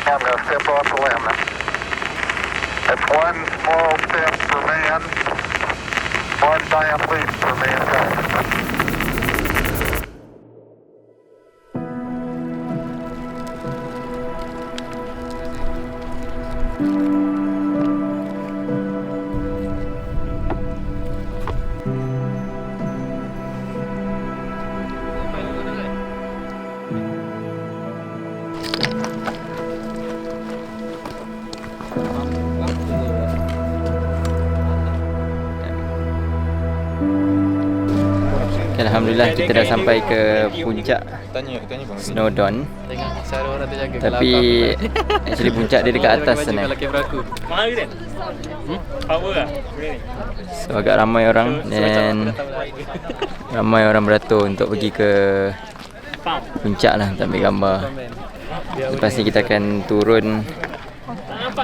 I'm going to step off the limb. It's one small step for man, one giant leap for mankind. Alhamdulillah kita dah sampai ke puncak Snowdon. Tapi actually puncak dia dekat atas sana. So agak ramai orang dan ramai orang beratur untuk pergi ke puncak lah untuk ambil gambar. Lepas ni kita akan turun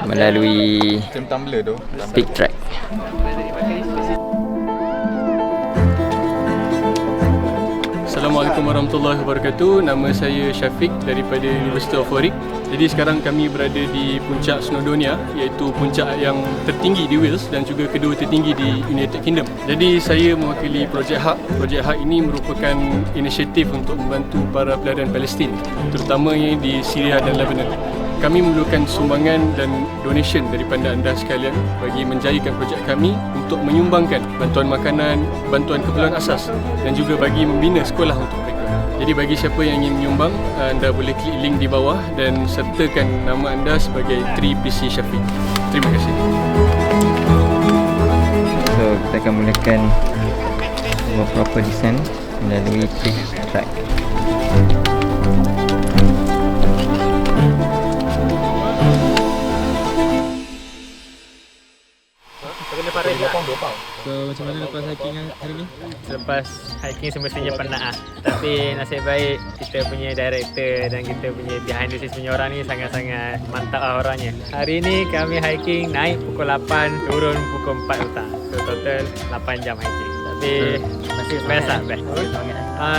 melalui Peak Track. Assalamualaikum warahmatullahi wabarakatuh. Nama saya Syafiq daripada University of Warwick. Jadi sekarang kami berada di puncak Snowdonia, iaitu puncak yang tertinggi di Wales dan juga kedua tertinggi di United Kingdom. Jadi saya mewakili Projek Hak. Projek Hak ini merupakan inisiatif untuk membantu para pelayaran Palestin, terutamanya di Syria dan Lebanon. Kami memerlukan sumbangan dan donation daripada anda sekalian bagi menjayakan projek kami untuk menyumbangkan bantuan makanan, bantuan keperluan asas dan juga bagi membina sekolah untuk mereka. Jadi bagi siapa yang ingin menyumbang, anda boleh klik link di bawah dan sertakan nama anda sebagai 3PC Syafiq. Terima kasih. So kita akan mulakan sebuah proper descent melalui Peak Track. So macam mana lepas hiking hari ni? Lepas hiking semestinya penat lah. Tapi nasib baik kita punya director dan kita punya behind the scenes punya orang ni sangat-sangat mantap lah orangnya. Hari ni kami hiking naik pukul 8, turun pukul 4 petang. So total 8 jam hiking. Tapi best lah, best.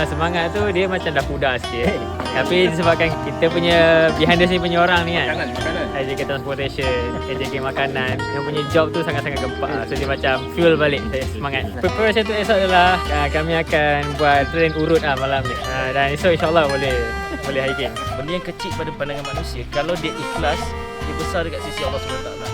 Semangat tu dia macam dah pudar sikit. Tapi disebabkan kita punya behind the scenes punya orang ni kan, AJK Transportation, AJK Makanan, yang punya job tu sangat-sangat gempak lah. So dia macam fuel balik saya semangat. Preparation tu esok adalah kami akan buat train urut lah malam ni. Dan esok insyaAllah boleh hiking. Benda yang kecil pada pandangan manusia, kalau dia ikhlas, dia besar dekat sisi Allah SWT.